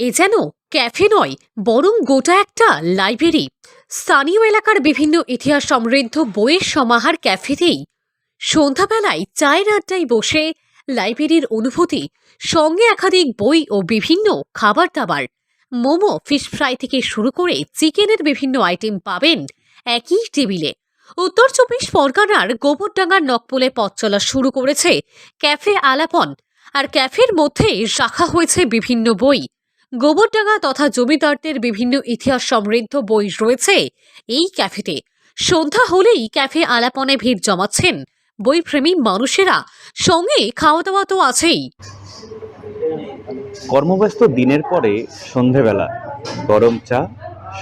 এ যেন ক্যাফে নয়, বরং গোটা একটা লাইব্রেরি। স্থানীয় এলাকার বিভিন্ন ইতিহাস সমৃদ্ধ বইয়ের সমাহার ক্যাফেতেই সন্ধ্যাবেলায় চায়ের আড্ডায় বসে লাইব্রেরির অনুভূতি, সঙ্গে একাধিক বই ও বিভিন্ন খাবার দাবার। মোমো, ফিশ ফ্রাই থেকে শুরু করে চিকেনের বিভিন্ন আইটেম পাবেন একই টেবিলে। উত্তর ২৪ পরগনার গোবরডাঙ্গার নকপুলে পথ চলা শুরু করেছে ক্যাফে আলাপন। আর ক্যাফের মধ্যে রাখা হয়েছে বিভিন্ন বই। গোবরডাঙ্গা তথা জমিদারদের বিভিন্ন ইতিহাস সমৃদ্ধ বই রয়েছে এই ক্যাফেতে। সন্ধ্যা হলেই ক্যাফে আলাপনে ভিড় জমাচ্ছেন বইপ্রেমী মানুষেরা, সঙ্গে খাওয়া দাওয়া তো আছেই। কর্মব্যস্ত দিনের পরে সন্ধেবেলা গরম চা,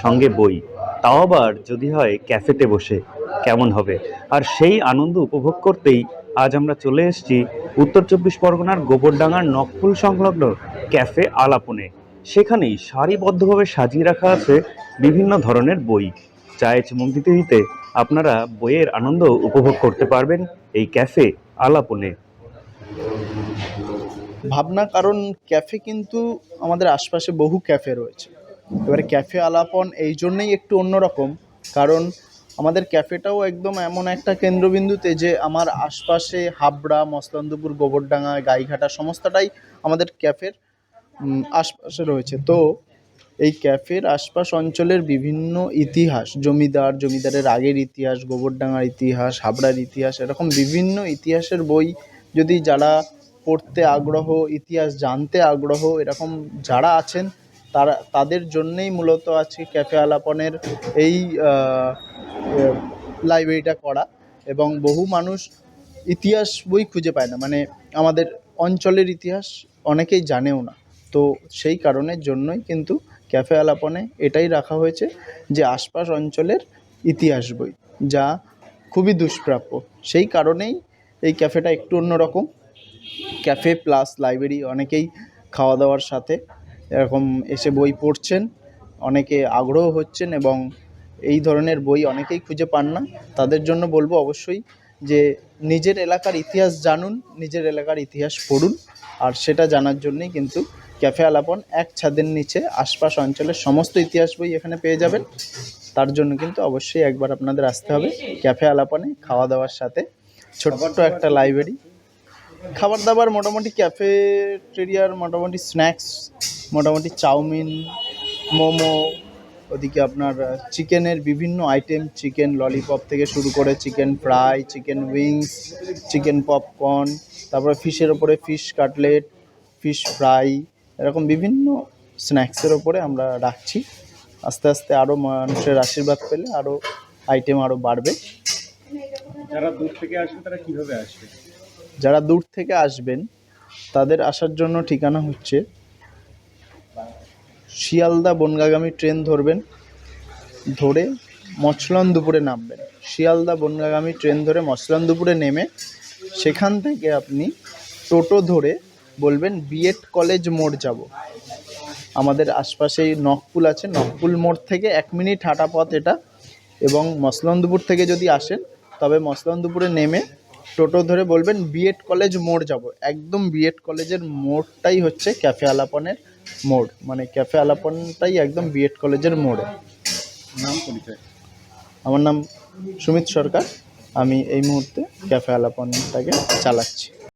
সঙ্গে বই, তাও আবার যদি হয় ক্যাফেতে বসে, কেমন হবে? আর সেই আনন্দ উপভোগ করতেই আজ আমরা চলে এসেছি উত্তর ২৪ পরগনার গোবরডাঙ্গার নকপুল সংলগ্ন ক্যাফে আলাপনে। সেখানেই সারিবদ্ধভাবে সাজিয়ে রাখা আছে বিভিন্ন ধরনের বই। চায়ে চুমুক দিতে দিতে আপনারা বইয়ের আনন্দ উপভোগ করতে পারবেন এই ক্যাফে আলাপনে। ভাবনা, কারণ ক্যাফে কিন্তু আমাদের আশপাশে বহু ক্যাফে রয়েছে। এবারে ক্যাফে আলাপন এই জন্যেই একটু অন্যরকম, কারণ আমাদের ক্যাফেটাও একদম এমন একটা কেন্দ্রবিন্দুতে যে আমার আশপাশে হাবড়া, মসলন্দপুর, গোবরডাঙ্গা, গাইঘাটা সমস্তটাই আমাদের ক্যাফের আশপাশে রয়েছে। তো এই ক্যাফের আশপাশ অঞ্চলের বিভিন্ন ইতিহাস, জমিদারের আগের ইতিহাস, গোবরডাঙ্গার ইতিহাস, হাবড়ার ইতিহাস, এরকম বিভিন্ন ইতিহাসের বই যদি যারা পড়তে আগ্রহ, ইতিহাস জানতে আগ্রহ এরকম যারা আছেন তাদের জন্যেই মূলত আজকে ক্যাফে আলাপনের এই লাইব্রেরিটা করা। এবং বহু মানুষ ইতিহাস বই খুঁজে পায় না, মানে আমাদের অঞ্চলের ইতিহাস অনেকেই জানেও না। তো সেই কারণের জন্যই কিন্তু ক্যাফে আলাপনে এটাই রাখা হয়েছে যে আশপাশ অঞ্চলের ইতিহাস বই, যা খুবই দুষ্প্রাপ্য। সেই কারণেই এই ক্যাফেটা একটু অন্যরকম। ক্যাফে প্লাস লাইব্রেরি, অনেকেই খাওয়া দাওয়ার সাথে এরকম এসে বই পড়ছেন, অনেকে আগ্রহ হচ্ছেন এবং এই ধরনের বই অনেকেই খুঁজে পান না। তাদের জন্য বলবো অবশ্যই যে নিজের এলাকার ইতিহাস জানুন, নিজের এলাকার ইতিহাস পড়ুন। আর সেটা জানার জন্যই কিন্তু ক্যাফে আলাপন এক ছাদের নিচে আশপাশ অঞ্চলের সমস্ত ইতিহাস বই এখানে পেয়ে যাবেন। তার জন্য কিন্তু অবশ্যই একবার আপনাদের আসতে হবে ক্যাফে আলাপনে। খাওয়া দাওয়ার সাথে ছোট্ট একটা লাইব্রেরি, খাবার দাবার মোটামুটি ক্যাফেটেরিয়ার মোটামুটি স্ন্যাক্স, মোটামুটি চাউমিন, মোমো, ওদিকে আপনার চিকেনের বিভিন্ন আইটেম, চিকেন ললিপপ থেকে শুরু করে chicken fry, chicken wings, chicken popcorn, তারপরে ফিশের ওপরে ফিশ কাটলেট, ফিশ ফ্রাই, এরকম বিভিন্ন স্ন্যাক্সের ওপরে আমরা রাখছি। আস্তে আস্তে আরও মানুষের আশীর্বাদ পেলে আরও আইটেম আরও বাড়বে। যারা দূর থেকে আসবে তারা কিভাবে আসবে? যারা দূর থেকে আসবেন তাদের আসার জন্য ঠিকানা হচ্ছে শিয়ালদা বনগাঁগামী ট্রেন ধরবেন, ধরে মছলন্দপুরে নামবেন। শিয়ালদা বনগাঁগামী ট্রেন ধরে মছলন্দপুরে নেমে সেখান থেকে আপনি টোটো ধরে বলবেন বিএড কলেজ মোড় যাব। আমাদের আশপাশেই নকপুল আছে, নকপুল মোড় থেকে 1 মিনিট হাঁটা পথ এটা। এবং মছলন্দপুর থেকে যদি আসেন তবে মছলন্দপুরে নেমে টোটো ধরে বলবেন বিএড কলেজ মোড় যাব। একদম বিএড কলেজের মোড়টাই হচ্ছে ক্যাফে আলাপনের মোড়, মানে ক্যাফে আলাপনটাই একদম বিএড কলেজের মোড়ে। নাম, পরিচয়? আমার নাম সুমিত সরকার, আমি এই মুহূর্তে ক্যাফে আলাপনটাকে চালাচ্ছি।